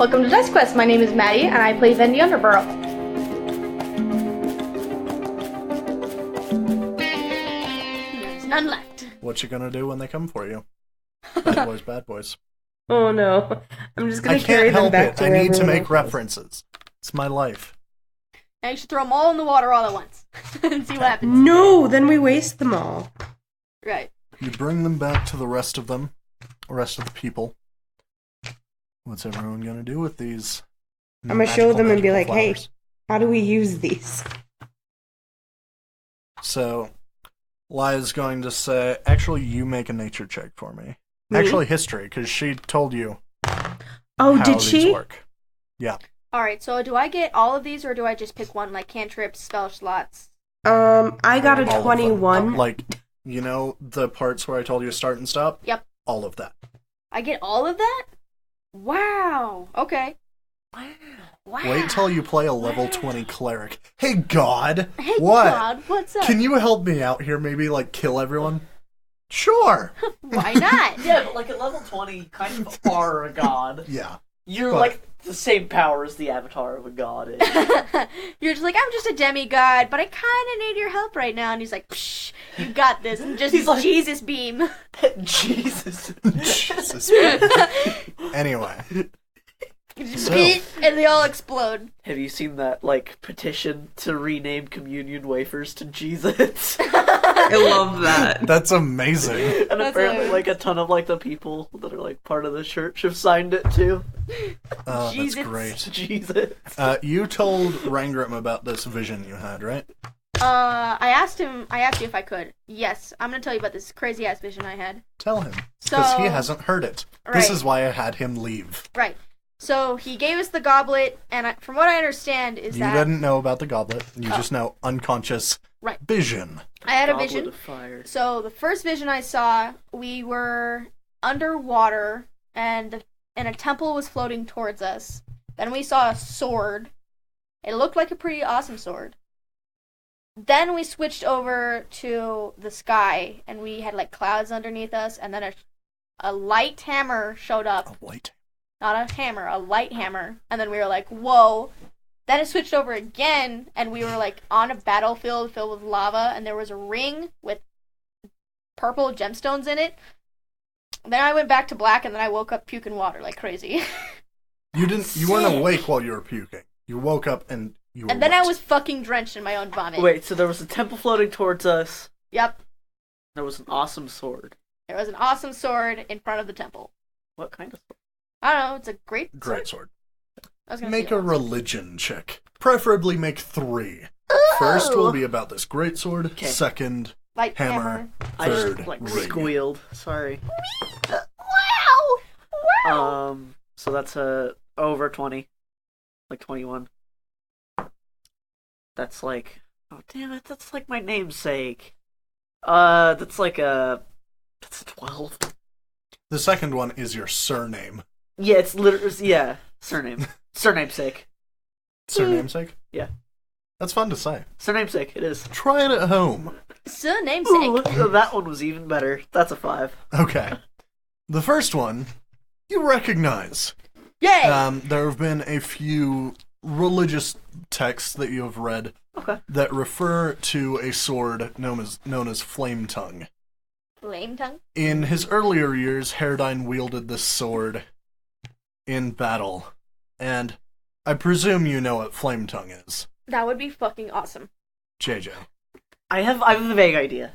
Welcome to Dice Quest. My name is Maddie, and I play Vanny Underborough. There's none left. What you gonna do when they come for you? Bad boys, bad boys. Oh no. I'm just gonna carry them back to I need to make else. references. It's my life. Now you should throw them all in the water all at once and see what happens. No, then we waste them all. Right. You bring them back to the rest of them, the rest of the people. What's everyone gonna do with these? I'm gonna show them and be like, magical hey, flowers? how do we use these? So, Lia's going to say, actually, you make a nature check for me. Me? Actually, history, because she told you Oh, how did these she? work. Yeah. Alright, so do I get all of these, or do I just pick one, like cantrips, spell slots? I got a All of them. 21. Like, you know the parts where I told you to start and stop? Yep. All of that. I get all of that? Wow. Okay. Wow. Wait till you play a level 20 cleric. Hey, God! Hey, What? God, what's up? Can you help me out here? Maybe, like, kill everyone? Sure! Why not? Yeah, but like at level 20, you kind of are a god. Yeah. You're But- like the same power as the avatar of a god is. You're just like, I'm just a demigod, but I kind of need your help right now. And he's like, psh, you got this. And just He's like- Jesus beam. Jesus. Jesus. Anyway. So- And they all explode. Have you seen that, like, petition to rename communion wafers to Jesus? I love that. That's amazing. And That's apparently, hilarious. like, a ton of, like, the people that are, like, part of the church have signed it, too. Oh, Jesus. that's great. Jesus. You told Rangrim about this vision you had, right? I asked you if I could. Yes, I'm gonna tell you about this crazy ass vision I had. Tell him. Because he So- hasn't heard it. Right. This is why I had him leave. Right. So he gave us the goblet, and from what I understand is You that didn't know about the goblet. You just know unconscious Right. vision. I had a Goblet vision. of fire. So the first vision I saw, we were underwater, and a temple was floating towards us. Then we saw a sword. It looked like a pretty awesome sword. Then we switched over to the sky, and we had like clouds underneath us, and then a light hammer showed up. A light. Not a hammer, a light hammer. And then we were like, whoa. Then it switched over again, and we were like on a battlefield filled with lava, and there was a ring with purple gemstones in it. Then I went back to black, and then I woke up puking water like crazy. You weren't awake while you were puking. You woke up and you were And then I wet. was fucking drenched in my own vomit. Wait, so there was a temple floating towards us. Yep. There was an awesome sword. There was an awesome sword in front of the temple. What kind of sword? I don't know, it's a great Great sword. I was gonna Make say a religion check. Preferably make 3. First will be about this great sword. Okay. Second, light hammer. I Third, just, like, ring. squealed. Sorry. Wow! Wow! So that's over 20. Like 21. That's like... Oh, damn it. That's like my namesake. That's like a... That's a 12. The second one is your surname. Yeah, it's literally... Yeah. Surname. Surnamesake. Surnamesake? Yeah. That's fun to say. Surnamesake, it is. Try it at home. So namesake. Ooh, that one was even better. That's a 5. Okay. The first one, you recognize. Yay! There have been a few religious texts that you have read Okay. that refer to a sword known as Flame Tongue. Flame tongue? In his earlier years, Herdine wielded this sword in battle, and I presume you know what Flame Tongue is, That would be fucking awesome. JJ. I have a vague idea.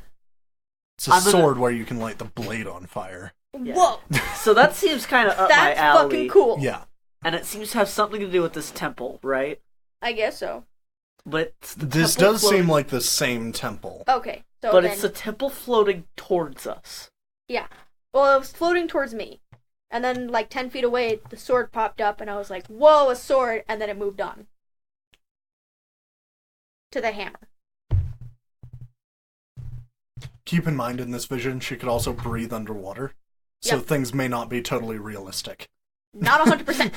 It's a I'm gonna- sword where you can light the blade on fire. Yeah. Whoa! So that seems kind of up my That's alley. fucking cool. Yeah. And it seems to have something to do with this temple, right? I guess so. But it's the This temple does floating- seem like the same temple. Okay, so But then, it's the temple floating towards us. yeah. Well, it was floating towards me. And then, like, 10 feet away, the sword popped up, and I was like, whoa, a sword, and then it moved on. To the hammer. Keep in mind in this vision, she could also breathe underwater, so Yep. things may not be totally realistic. Not 100%.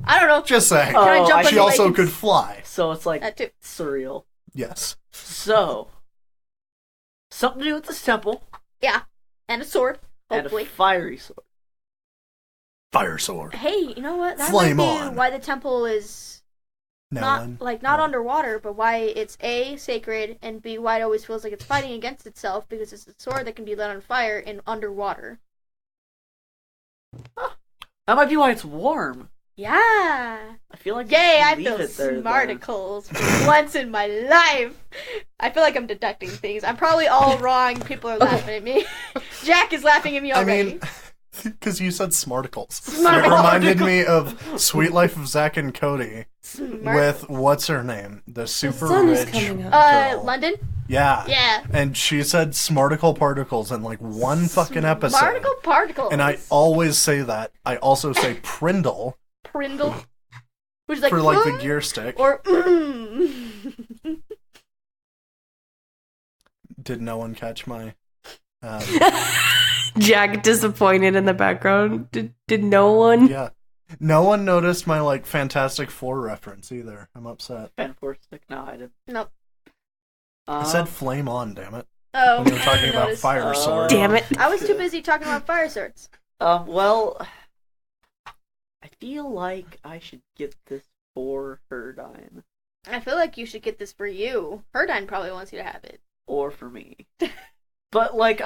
I don't know. Just saying. Oh, Can I jump I in She the also lake and could fly. So it's like That too. surreal. Yes. So, something to do with this temple Yeah. And a sword, and a hopefully. fiery sword. Fire sword. Hey, you know what? That Flame might be on. why the temple is not underwater, but why it's A, sacred, and B, why it always feels like it's fighting against itself, because it's a sword that can be lit on fire in underwater. That might be why it's warm. Yeah. I feel like Yay, I leave feel it there, smarticles for once in my life. I feel like I'm deducting things. I'm probably all wrong. People are laughing at me. Jack is laughing at me already. I mean, because you said smarticles. Smarticles. It reminded me of Sweet Life of Zack and Cody with, what's her name? The super sun is rich coming up. girl. London? Yeah. Yeah. And she said smarticle particles in like one fucking episode. Smarticle particles. And I always say that. I also say Prindle. Prindle. Which is like, For like the gear stick. Or Did no one catch my... Jack disappointed in the background. Did no one? Yeah. No one noticed my like Fantastic Four reference either. I'm upset. Fan Force stick? No, I didn't. Nope. I said flame on, damn it. Oh, When we were talking I about noticed. fire sword. Damn it. I was too busy talking about fire swords. Well, I feel like I should get this for Herdine. I feel like you should get this for you. Herdine probably wants you to have it. Or for me. But, like,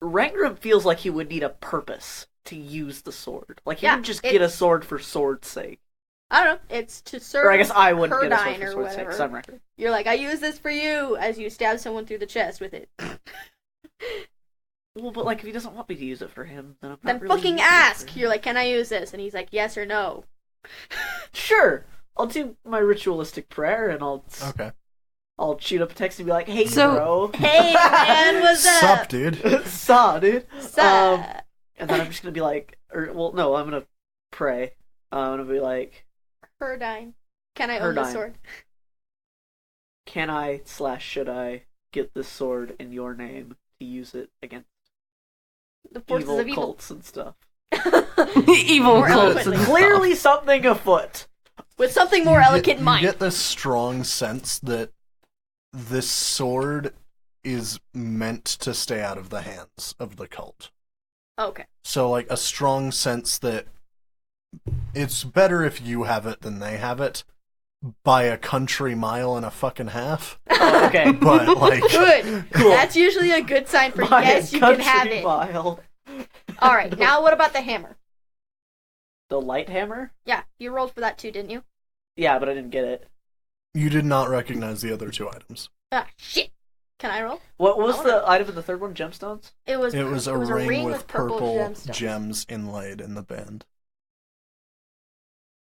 Rangrim feels like he would need a purpose to use the sword. Like, he wouldn't just get a sword for sword's sake. I don't know. It's to serve Or I guess I wouldn't get a sword Herdine for or sword's sake, whatever. because I'm Rangrim. You're like, I use this for you, as you stab someone through the chest with it. Well, but, like, if he doesn't want me to use it for him, then I'm Then not really fucking using it for ask! him. You're like, can I use this? And he's like, yes or no. Sure! I'll do my ritualistic prayer, and I'll shoot up a text and be like, hey, bro. Hey, man, what's up? Sup, dude? Saw, dude. Sup? And then I'm just gonna be like, I'm gonna pray. I'm gonna be like, Herdine. Can I own the Herdine. sword? can I / should I get this sword in your name to use it against The forces evil of evil. cults and stuff? Evil More cults eloquently. and Clearly something afoot. With something more eloquent in mind. You get this strong sense that this sword is meant to stay out of the hands of the cult. Okay. So, like, a strong sense that it's better if you have it than they have it by a country mile and a fucking half. Oh, okay. But, like... Good. Cool. That's usually a good sign for By yes, a you can have country it. mile. Alright, now what about the hammer? The light hammer? Yeah, you rolled for that too, didn't you? Yeah, but I didn't get it. You did not recognize the other two items. Ah, shit. Can I roll? What was I the item in the third one? Gemstones? It was It was a ring ring with purple gemstones. gems inlaid in the band.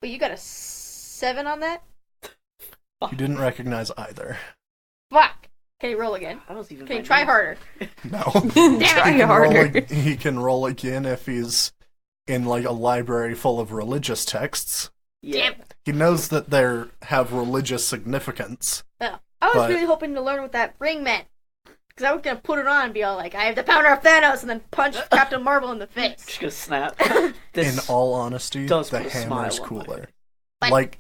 But you got a 7 on that? You didn't recognize either. Fuck. Can you roll again? That was even Can my you try name. harder? No. Try He can roll harder. he can roll again if he's in, like, a library full of religious texts. Yeah. Damn. He knows that they have religious significance. Oh. I was But- really hoping to learn what that ring meant. Because I was going to put it on and be all like, I have the power of Thanos, and then punch Captain Marvel in the face. Just gonna snap. In This all honesty, does the put a hammer's smile on my cooler. face. But- Like,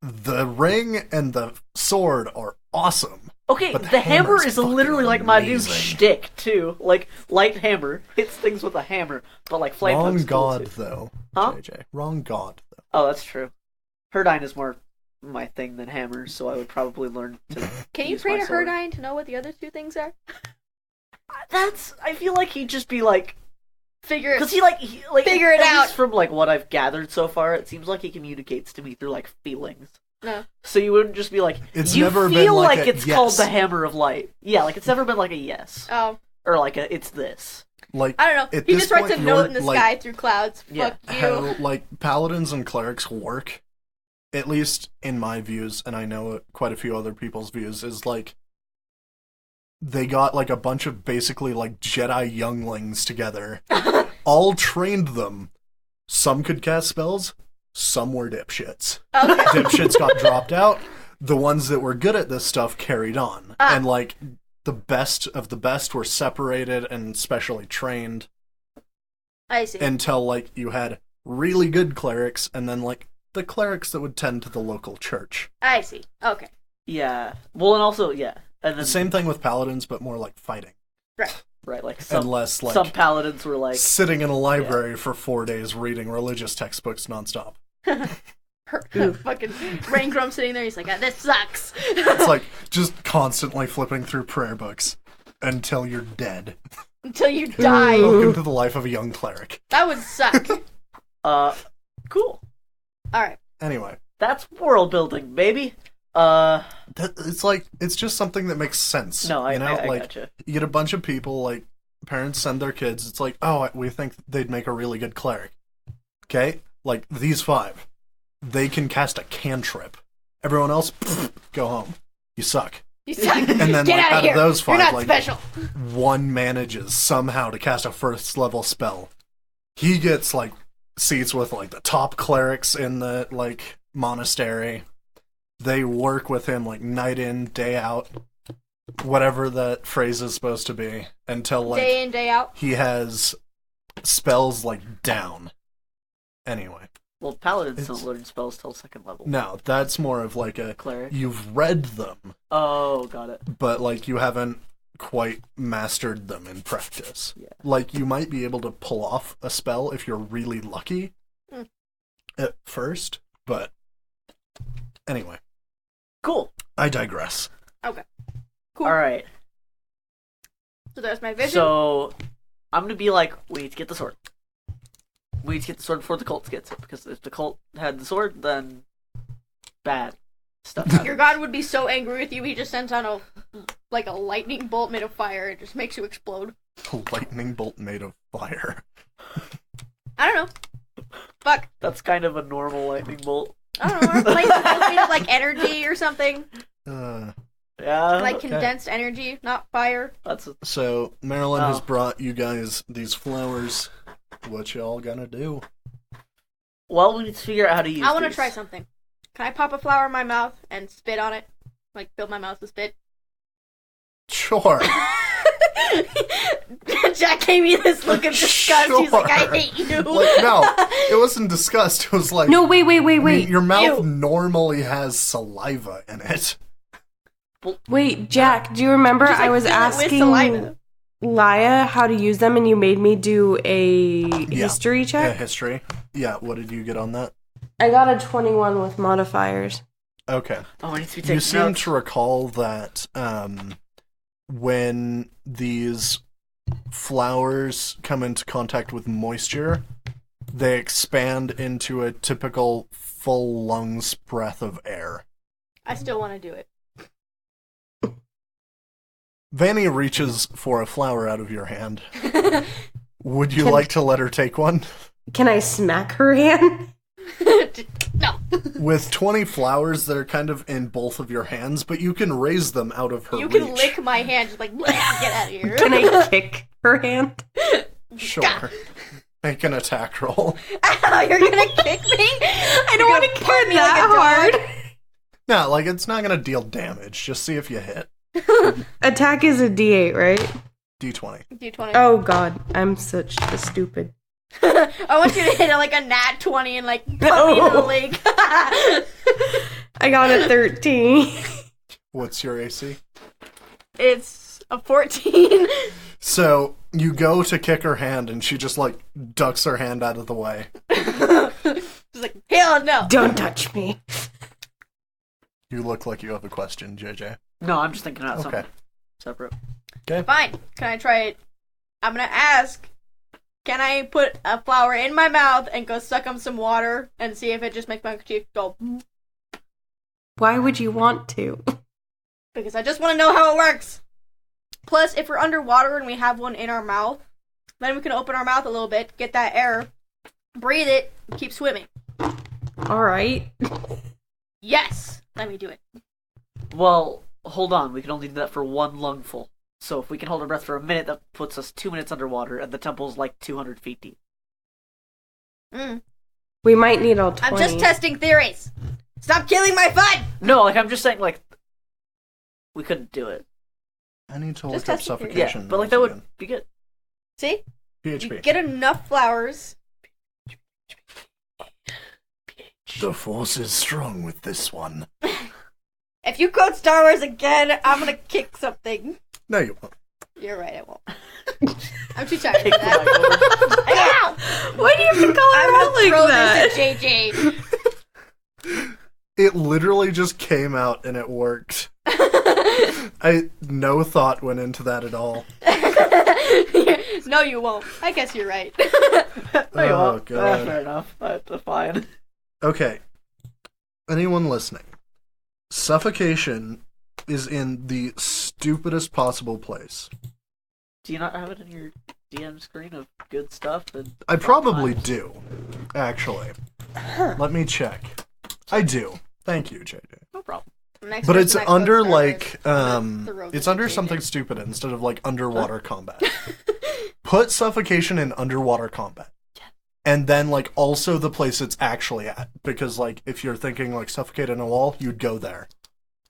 the ring and the sword are awesome. Okay, But the the hammer hammer's is fucking literally like my dude's amazing. shtick too. Like light hammer hits things with a hammer, but like flame Wrong hook's cool, god, too. though, Huh? JJ. Wrong god, though. Oh, that's true. Herdine is more my thing than hammers, so I would probably learn to. Can you use pray my to sword. Herdine to know what the other two things are? I feel like he'd just be like, Figure it because he like Figure it at out. least from like what I've gathered so far, it seems like he communicates to me through like feelings. No. So you wouldn't just be like, It's you never feel been like like a it's called yes. the hammer of light. Yeah, like it's never been like a yes Oh, or like a it's this. Like, I don't know. at He this just writes a point, note you're, in the like, sky through clouds. Yeah. Fuck you. how, like, paladins and clerics work, at least in my views, and I know quite a few other people's views, is like, they got, like, a bunch of basically, like, Jedi younglings together, all trained them. Some could cast spells, some were dipshits. Okay. Dipshits got dropped out, the ones that were good at this stuff carried on. And, like, the best of the best were separated and specially trained I see. until, like, you had really good clerics, and then, like, the clerics that would tend to the local church. I see. Okay. Yeah. Well, and also yeah, and then The same thing with paladins, but more like fighting. Right. Right, like Unless, like, some paladins were like sitting in a library for 4 days reading religious textbooks nonstop. Fucking Rangrim sitting there, he's like, this sucks. It's like just constantly flipping through prayer books until you're dead. Until you die. Welcome to the life of a young cleric. That would suck. Cool. Alright. Anyway. That's world building, baby. It's just something that makes sense. No, I like, gotcha. You get a bunch of people, like, parents send their kids, it's like, oh, we think they'd make a really good cleric. Okay? Like, these 5. They can cast a cantrip. Everyone else, go home. You suck. You suck. And then, Get like, out of of those 5, You're not like, special. one manages somehow to cast a first level spell. He gets, like, seats with, like, the top clerics in the, like, monastery. They work with him, like, night in, day out, whatever that phrase is supposed to be, until, like, day in, day out. he has spells, like, down. Anyway. Well, paladins don't learn spells till 2nd level. No, that's more of, like, a... Cleric? You've read them. Oh, got it. But, like, you haven't quite mastered them in practice. Yeah. Like, you might be able to pull off a spell if you're really lucky at first, but... Anyway. Cool. I digress. Okay. Cool. Alright. So there's my vision. So, I'm gonna be like, we need to get the sword. We need to get the sword before the cult gets it, because if the cult had the sword, then bad stuff happens. Your god would be so angry with you, he just sends out a lightning bolt made of fire. It just makes you explode. A lightning bolt made of fire. I don't know. Fuck. That's kind of a normal lightning bolt. I don't know. Or lightning bolt made of, like, energy or something. Yeah. Like okay. condensed energy, not fire. So, Marilyn has brought you guys these flowers. What y'all gonna do? Well, we need to figure out how to use I want to these. try something. Can I pop a flower in my mouth and spit on it? Like, fill my mouth with spit? Sure. Jack gave me this look of disgust. He's like, I Sure. hate you. Like, no, it wasn't disgust. It was like... No, wait. I mean, your mouth Ew. normally has saliva in it. Wait, Jack, do you remember Just, like, I was fill it with asking saliva. Laya how to use them and you made me do a history Yeah, check? history. Yeah, what did you get on that? I got a 21 with modifiers. Okay. Oh, I need to be taking You seem notes. to recall that when these flowers come into contact with moisture, they expand into a typical full lungs breath of air. I still want to do it. Vanny reaches for a flower out of your hand. Would you like to let her take one? Can I smack her hand? No. With 20 flowers, they're kind of in both of your hands, but you can raise them out of her You reach. can lick my hand, just like, get out of here. Can I kick her hand? Sure. Make an attack roll. Ow, you're gonna kick me? I don't want to kick her that hard. No, like, it's not gonna deal damage. Just see if you hit. Attack is a D8, right? D20. D20. Oh god, I'm such a stupid. I want you to hit like a nat 20 and like put me in the league. I got a 13. What's your AC? It's a 14. So, you go to kick her hand, and she just, like, ducks her hand out of the way. She's like, hell no. Don't touch me. You look like you have a question, JJ. No, I'm just thinking about Okay. something separate. Fine. Can I try it? I'm gonna ask, can I put a flower in my mouth and go suck on some water and see if it just makes my teeth go? Why would you want to? Because I just want to know how it works. Plus, if we're underwater and we have one in our mouth, then we can open our mouth a little bit, get that air, breathe it, and keep swimming. Alright. Yes! Let me do it. Well, hold on. We can only do that for one lungful. So if we can hold our breath for a minute, that puts us 2 minutes underwater, and the temple's like 200 feet deep. We might need all 20. I'm just testing theories. Stop killing my fun! No, like, I'm just saying, like, we couldn't do it. I need to Just look up testing theory. suffocation. Yeah, but, like, that would be good. See? You PHP. get enough flowers. The force is strong with this one. If you quote Star Wars again, I'm gonna kick something. No, you won't. You're right, I won't. I'm too tired for Take the that. mic over. Why do you have to call her out like Throw that? this at JJ. It literally just came out and it worked. No thought went into that at all. No, you won't. I guess you're right. No, you won't. God. Fair enough. That's fine. Okay. Anyone listening? Suffocation is in the stupidest possible place. Do you not have it in your DM screen of good stuff? And I probably do, actually. Let me check. I do. Thank you, JJ. No problem. Next But person it's I under post like throw it's this under at JJ. something stupid instead of like underwater combat. Put suffocation in underwater combat. And then like also the place it's actually at. Because like if you're thinking like suffocate in a wall, you'd go there.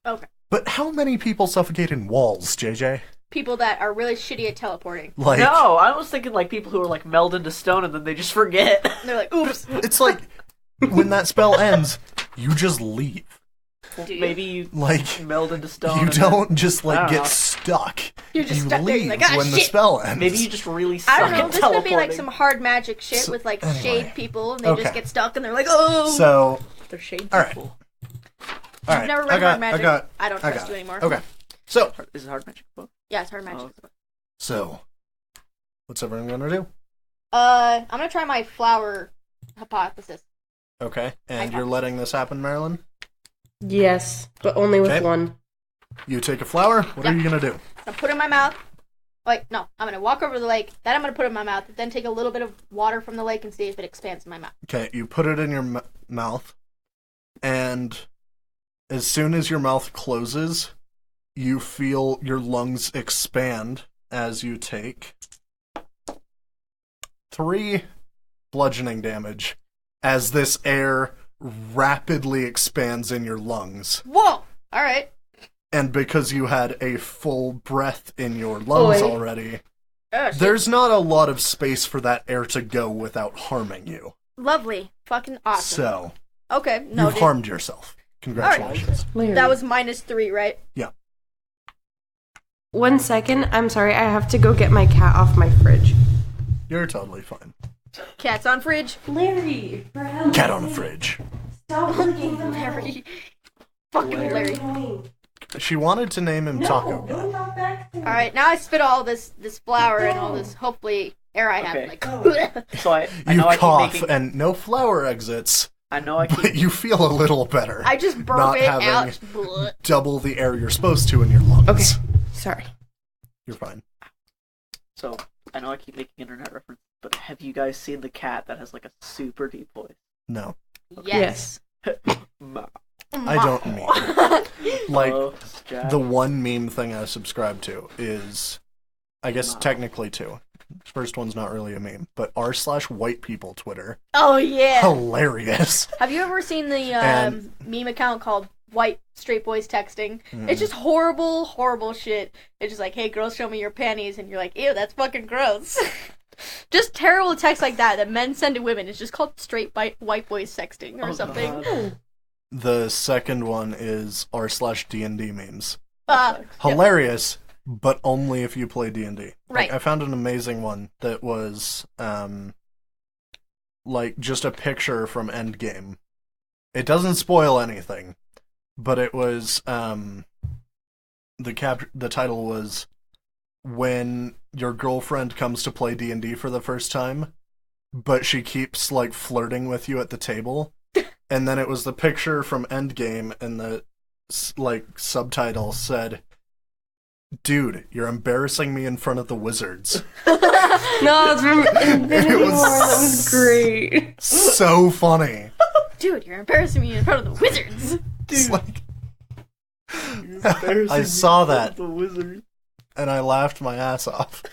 Okay. But how many people suffocate in walls, JJ? People that are really shitty at teleporting. Like No, I was thinking like people who are like meld into stone and then they just forget. And they're like, oops. it's like when that spell ends, you just leave. Do you? Maybe you Like meld into stone. you and don't just I like don't get know. stuck. You're just you stuck there, leave you're like, "Ah, when the shit." spell ends. Then maybe you just really suck I don't know. at This could be like teleporting. some hard magic shit with like anyway. shade people, and they Okay. just get stuck, and they're like, oh. So They're shade All right. people. all right, never read I got, hard magic. I don't got trust it. you anymore. Okay, so Is it hard magic book? Yeah, it's hard magic. Oh. so what's everyone gonna do? I'm gonna try my flower hypothesis. Okay, and I you're got letting this happen, Marilyn. Yes, but only with Okay. one. You take a flower. What are you gonna do? I put it in my mouth. Like, no, I'm gonna walk over to the lake. Then I'm gonna put it in my mouth. Then take a little bit of water from the lake and see if it expands in my mouth. Okay, you put it in your mouth, and as soon as your mouth closes, you feel your lungs expand as you take 3 bludgeoning damage as this air rapidly expands in your lungs. Whoa! All right. And because you had a full breath in your lungs Oi. already, Oh, shit. there's not a lot of space for that air to go without harming you. Lovely. Fucking awesome. So, Okay, no, you've harmed yourself. Congratulations. Larry. that was -3, right? Yeah. 1 second. I'm sorry. I have to go get my cat off my fridge. You're totally fine. Cat's on fridge. Larry, for help. Cat on a fridge. Stop looking at Larry. Fucking Larry. She wanted to name him Taco Guy. Go not back there. All right, now I spit all this flour and all this hopefully air I have. Okay. Like, So I You know I cough keep making. and no flower exits, I know I but keep. you feel a little better. I just burp Not it having out. Blech. double the air you're supposed to in your lungs. Okay. Sorry. You're fine. So I know I keep making internet reference, but have you guys seen the cat that has like a super deep voice? No. Yes. Ma. I don't mean. Like, Oh, Jack. the one meme thing I subscribe to is, I guess technically 2. First one's not really a meme, but r/white people Twitter. Oh yeah. Hilarious. Have you ever seen the And- meme account called White Straight Boys Texting? It's just horrible, horrible shit. It's just like, hey, girls, show me your panties, and you're like, ew, that's fucking gross. Just terrible text like that men send to women. It's just called straight white boys sexting or Oh, something. God. The second one is r/D&D memes. Uh, Hilarious, but only if you play D&D. Right. Like, I found an amazing one that was like just a picture from Endgame. It doesn't spoil anything, but it was the title was when your girlfriend comes to play D&D for the first time, but she keeps like flirting with you at the table. And then it was the picture from Endgame, and the like subtitle said, "Dude, you're embarrassing me in front of the wizards." No, it's from Infinity It War. was That was great. So funny. dude, you're embarrassing me in front of the wizards. It's like, Embarrassing I saw that The wizard. and I laughed my ass off.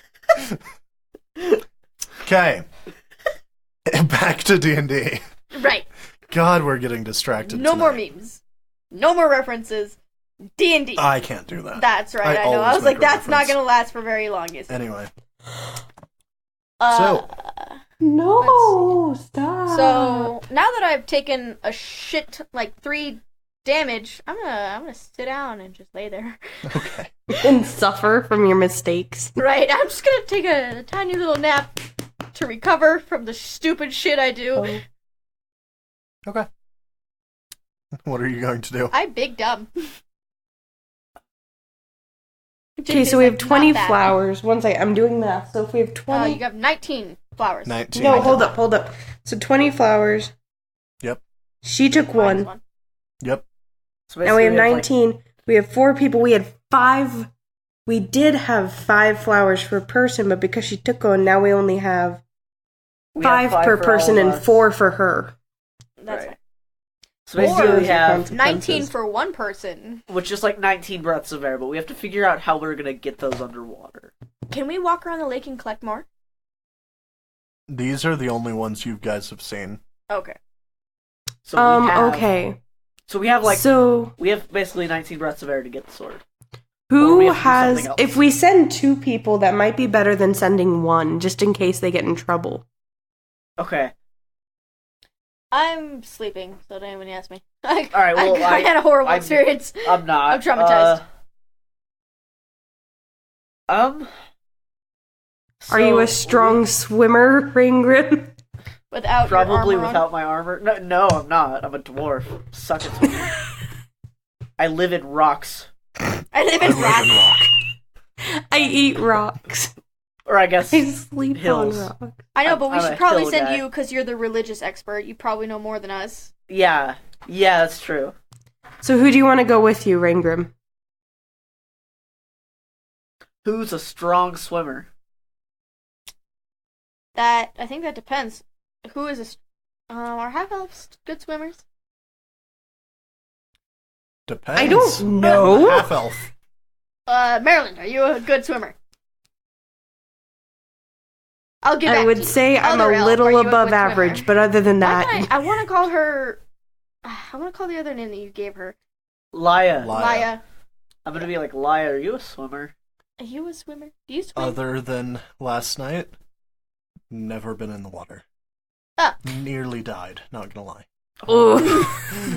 Okay, back to D&D. Right. God, we're getting distracted. No more tonight. memes. No more references. D&D. I can't do that. That's right, I know. I always was like, make a that's not reference. gonna last for very long, is it? Anyway, Uh, No, stop. So now that I've taken a shit, like 3 damage, I'm gonna sit down and just lay there. Okay. And suffer from your mistakes. Right, I'm just gonna take a tiny little nap to recover from the stupid shit I do. Oh. Okay. What are you going to do? I'm big dumb. Okay, so we have 20 flowers. One second, I'm doing math. So if we have 20... you have 19 flowers. 19. No, hold up. So 20 flowers. Yep. She took Mine's one. Yep. So Now we have basically 19. We have 4 people. We had 5. We did have 5 flowers per person, but because she took one, now we only have we 5 have per for person all of and us. 4 for her. That's Right. So basically we have, 19 for one person. which is like 19 breaths of air, but we have to figure out how we're gonna get those underwater. Can we walk around the lake and collect more? These are the only ones you guys have seen. Okay. So we have, Okay. So we have like So we have basically 19 breaths of air to get the sword. Or we who have to do has... something else. If we send 2 people, that might be better than sending 1, just in case they get in trouble. Okay. I'm sleeping, so don't even ask me. All right, well, I had a horrible experience. I'm not. I'm traumatized. Are you a So strong swimmer, Rangrim? Without Probably your armor without my armor. No, I'm not. I'm a dwarf. Suck at swimming. I live in rocks. on. I live in rock. I eat rocks. Or I guess I sleep hills. on rocks. I know, but we I'm a should probably hill send guy. you because you're the religious expert. You probably know more than us. Yeah, that's true. So who do you want to go with you, Rangrim? Who's a strong swimmer? I think that depends. Who is are half elves good swimmers? Depends. I don't know. Half elf. Marilyn, are you a good swimmer? I'll give. I would say I'm a little above average, but other than that, I want to call her. I want to call the other name that you gave her. Laya. Laya. I'm gonna be like, Laya, are you a swimmer? Are you a swimmer? Do you swim? Other than last night, never been in the water. Ah. Nearly died, not gonna lie. Ooh.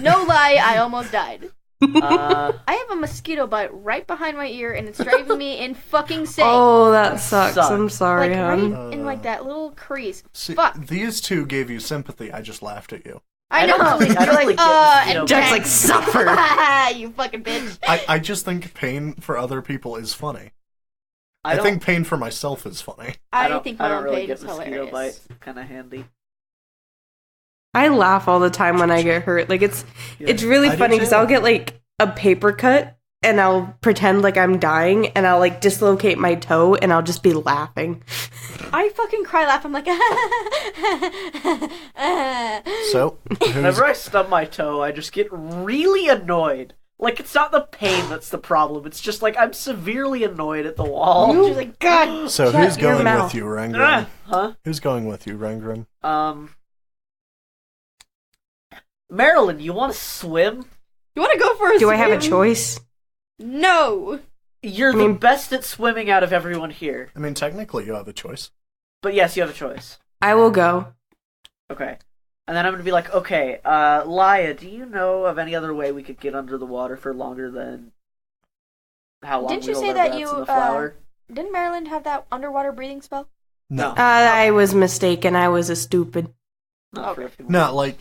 No lie, I almost died. Uh, I have a mosquito bite right behind my ear, and it's driving me in fucking insane. Oh, that sucks. Sucks. I'm sorry, like hon. right in like that little crease. See, Fuck. these two gave you sympathy. I just laughed at you. I don't know. really- I You're don't really like, get mosquito and Jack's then- like, suffer. You fucking bitch. I just think pain for other people is funny. I don't- think pain for myself is funny. I don't think I my don't own really page get is mosquito hilarious. bites. Kind of handy. I laugh all the time when I get hurt. Like it's really I do funny because too. I'll get like a paper cut and I'll pretend like I'm dying and I'll like dislocate my toe and I'll just be laughing. I fucking cry laugh. I'm like, So, who's, Whenever I stub my toe, I just get really annoyed. Like, it's not the pain that's the problem. It's just like I'm severely annoyed at the wall. she's like, God. so Shut who's your going mouth. with you, Rangrim? Huh? Who's going with you, Rangrim? Marilyn, you want to swim? You want to go for a Do I have a swim? choice? No. You're the best at swimming out of everyone here. I mean, technically, you have a choice. But yes, you have a choice. I will go. Okay. And then I'm going to be like, okay, Laya, do you know of any other way we could get under the water for longer than how long Didn't we you hold say our that breaths you, in the flower? Didn't Maryland have that underwater breathing spell? No. I was mistaken. I was a stupid. Not for Okay. a few No, months. like,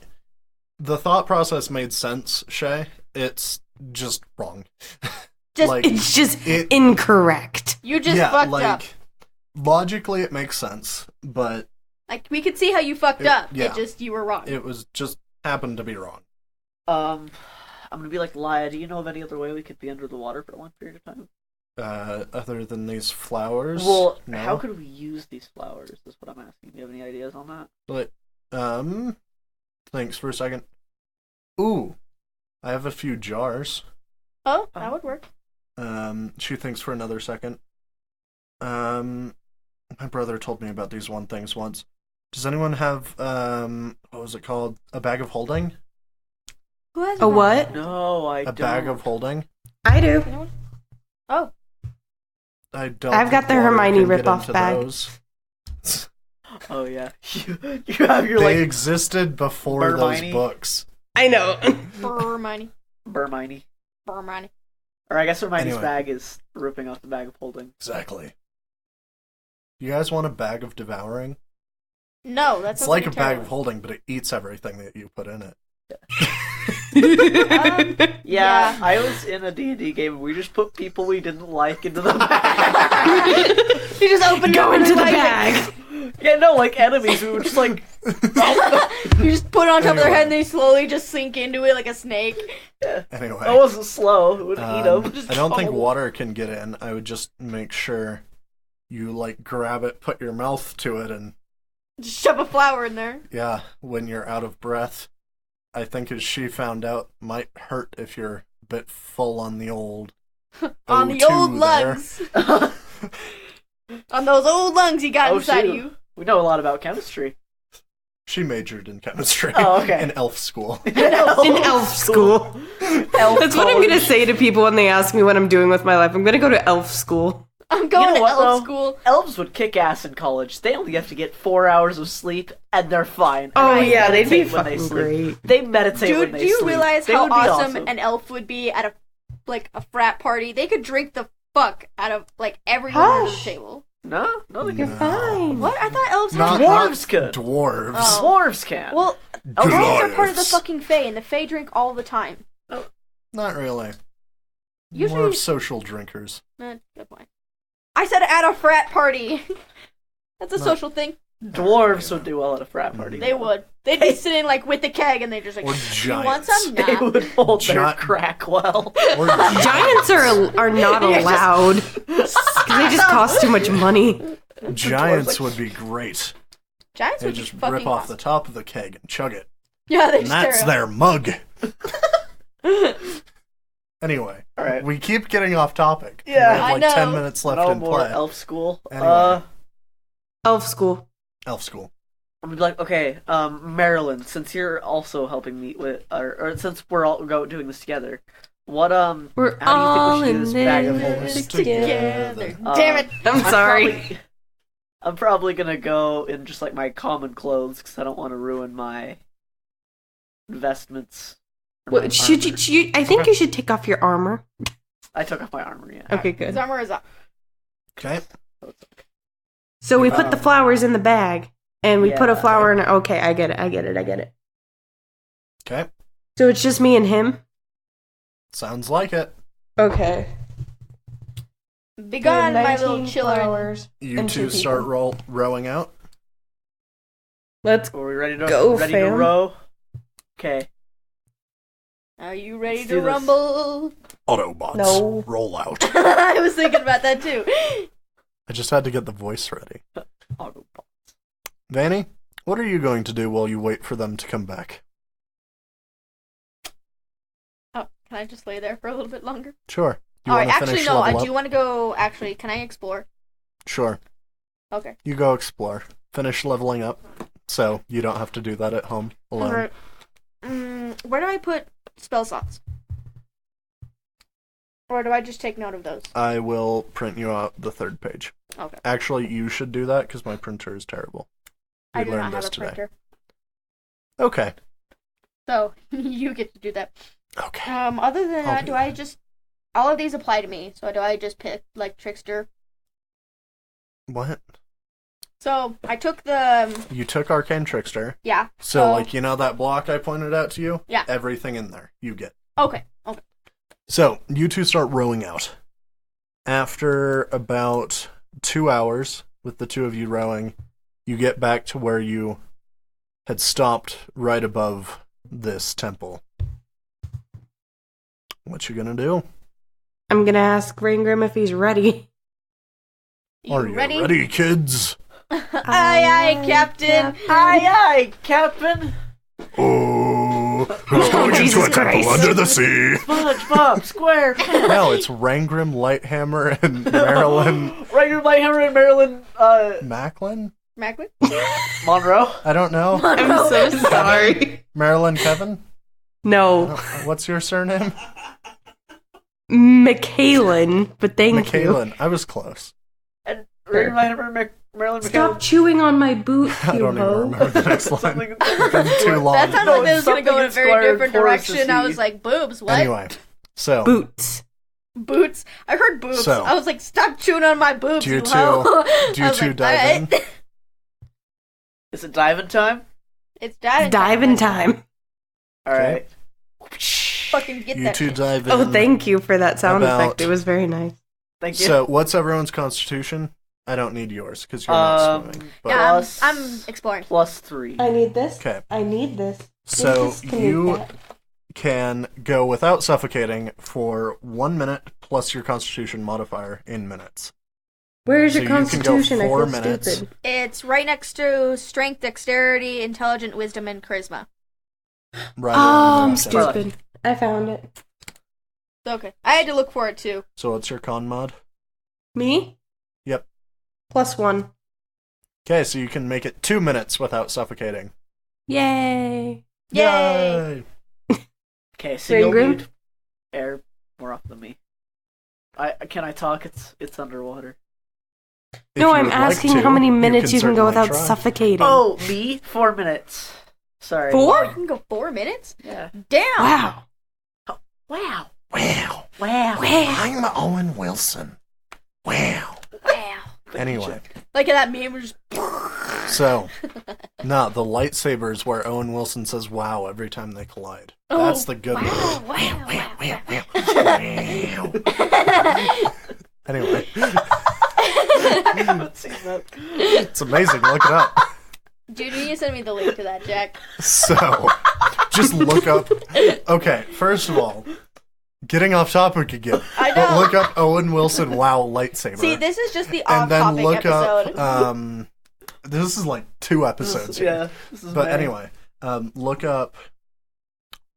the thought process made sense, Shay. It's just wrong. Just like, It's just it- incorrect. you just yeah, fucked like, up. logically it makes sense, but Like we could see how you fucked up. yeah. It just you were wrong. it was just happened to be wrong. I'm going to be like, Laya, do you know of any other way we could be under the water for a long period of time? Other than these flowers. Well, no. how could we use these flowers? Is what I'm asking. Do you have any ideas on that? But, thanks for a second. Ooh, I have a few jars. Oh, that would work. She thinks for another second. My brother told me about these one things once. Does anyone have, what was it called? A bag of holding? Who has A bag? what? No, I A don't. bag of holding? I do. Anyone? Oh, I don't. I've got think the water Hermione can get ripoff into bag. those. Oh, yeah. You have your, They like... existed before Hermione? those books. I know. Hermione. Hermione. Hermione. Or I guess Hermione's Anyway. bag is ripping off the bag of holding. Exactly. You guys want a bag of devouring? No, that's It's like a bag of holding, but it eats everything that you put in it. Yeah, I was in a D&D game and we just put people we didn't like into the bag. You just open Go into the like, bag. Yeah, no, like enemies. We were just like... You just put it on top of their Anyway. head and they slowly just sink into it like a snake. Anyway. I wasn't slow. It would eat them. I don't think water can get in. I would just make sure you, like, grab it, put your mouth to it, and... Just shove a flower in there. Yeah, when you're out of breath. I think as she found out, might hurt if you're a bit full on the old... On the O2 old there. lungs. On those old lungs you got inside shoot. of you. We know a lot about chemistry. She majored in chemistry. Oh, okay. In elf school. In elf school. Elf That's what I'm going to college. say to people when they ask me what I'm doing with my life. I'm going to go to elf school. I'm going You know to what, elf though? school. Elves would kick ass in college. They only have to get 4 hours of sleep, and they're fine. Oh, And they yeah, they'd be meditate when they fucking sleep. great. They meditate when Dude, they do you sleep. realize They how would be awesome an elf would be at a frat party? They could drink the fuck out of like everyone at the Hush. table. No, they You're can. fine. What? I thought elves Not, had Dwarves could. Dwarves. Oh. Dwarves can. Well, Goliaths. elves are part of the fucking Fae, and the Fae drink all the time. Not really. Usually- More of social drinkers. Good point. I said at a frat party. That's a No. social thing. Dwarves would do well at a frat party. They would. They'd be sitting like with the keg, and they just like, Or you want giants. some? They Nah. would hold their Giant- crack well. Or Giants are not allowed. 'Cause they just cost too much money. giants would be great. Giants They would just be fucking rip off the awesome. top of the keg and chug it. Yeah, they And just that's tear it their mug. Anyway, All right. we keep getting off topic. Yeah, we have I like know. 10 minutes left No in more play. elf school. Anyway. Elf school. Elf school. I'm gonna be like, okay, Marilyn, since you're also helping me with, or since we're all doing this together, what We're how all do you think we should do this bag of in holding? this together. together. Damn it! I'm sorry. I'm probably gonna go in just like my common clothes because I don't want to ruin my investments. or my What, should armor. you? I think you should take off your armor. I took off my armor. Yeah. Okay, His good. armor is up. Okay. So we put the flowers in the bag, and we put a Yeah. flower in. Okay, I get it. Okay. So it's just me and him. Sounds like it. Okay. Be gone, my little children. You And two two start people. rowing out. Let's. Are we ready to Go, to fam. row? Okay. Are you ready Let's to do this. rumble? Autobots. No. Roll out. I was thinking about that too. I just had to get the voice ready. Autobot. Vanny, what are you going to do while you wait for them to come back? Oh, can I just lay there for a little bit longer? Sure. You All right, want to actually, finish no, I level do up? want to go. Actually, can I explore? Sure. Okay. You go explore. Finish leveling up, so you don't have to do that at home alone. Alright. Where do I put spell slots? Or do I just take note of those? I will print you out the third page. Okay. Actually, you should do that because my printer is terrible. We I do learned not have this a today. printer. Okay. So, you get to do that. Okay. Other than I'll that, do do that. I just... All of these apply to me, so do I just pick, like, Trickster? What? So, I took the... You took Arcane Trickster. Yeah. So, like, you know that block I pointed out to you? Yeah. Everything in there. You get. Okay. So, you two start rowing out. After about 2 hours, with the two of you rowing, you get back to where you had stopped right above this temple. What you gonna do? I'm gonna ask Rangrim if he's ready. Are you ready, kids? Aye, aye, Captain. Aye, Captain. Oh, who's going Jesus into a temple Christ. under the sea? SpongeBob SquarePants. No, it's Rangrim, Lighthammer, and Marilyn Rangrim, Lighthammer, and Marilyn. Macklin? Macklin? Monroe. I don't know. I'm so sorry. Marilyn Kevin? No, What's your surname? Michaelin, but thank you. McKaylin. I was close. And Rangrim, Lighthammer, Marilyn Stop chewing on my boot, I you don't even ho. remember the next line. Something- It's been too long. That sounded like this was going to go in a very Something different inspired Forrest direction. to I see. was like, boobs, what? Anyway, so Boots. Boots. I heard boobs. So- I was like, stop chewing on my boobs, Do you you two- hoe. do you I was two like, dive in? "Alright." Is it diving time? It's diving Diving time. Alright. Fucking get You that two shit. dive in. Oh, thank you for that sound About- effect. It was very nice. Thank you. So, what's everyone's constitution? I don't need yours because you're not swimming. But, Yeah, Plus- I'm exploring. +3. I need this. Okay. I need this. So This can you make that. can go without suffocating for 1 minute plus your constitution modifier in minutes. Where's so your you can go constitution? I 4 feel minutes. stupid. It's right next to strength, dexterity, intelligent, wisdom, and charisma. Right. Oh, I'm around that. stupid. I found it. Okay. I had to look for it too. So what's your con mod? Me? Yep. +1. Okay, so you can make it 2 minutes without suffocating. Yay. Yay! Okay, so you'll Rangrim? need air more often than me. Can I talk? It's underwater. If No, you I'm would like asking to, how many minutes you can go certainly without try. suffocating. Oh, me? 4 minutes. Sorry. 4? You can go 4 minutes? Yeah. Damn! Wow. Wow. Wow. Wow. I'm Owen Wilson. Wow. Wow. Anyway, Like that meme where just... so, no, the lightsabers where Owen Wilson says wow every time they collide. Oh, That's the good wow, one. wow, wow, Anyway, I haven't seen that. it's amazing. Look it up. Dude, you need to send me the link to that, Jack. So, just look up. Okay, first of all, getting off topic again. I But know. look up Owen Wilson wow lightsaber. See, this is just the and then off-topic look episode. up. This is like 2 episodes. Here. Yeah. This is But bad. anyway, look up.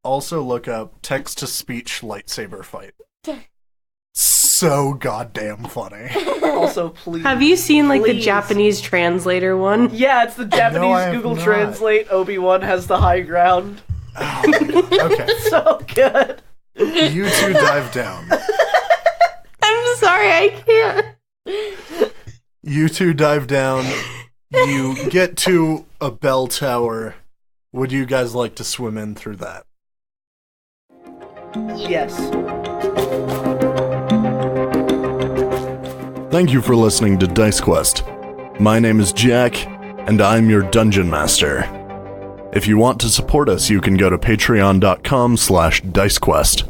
Also look up text-to-speech lightsaber fight. So goddamn funny. Also, please. Have you seen like the Please. Japanese translator one? Yeah, it's the Japanese No, I have Google not. Translate. Obi-Wan has the high ground. Okay, So good. you two dive down. I'm sorry, I can't. You two dive down. You get to a bell tower. Would you guys like to swim in through that? Yes. Thank you for listening to Dice Quest. My name is Jack, and I'm your Dungeon Master. If you want to support us, you can go to patreon.com/dicequest.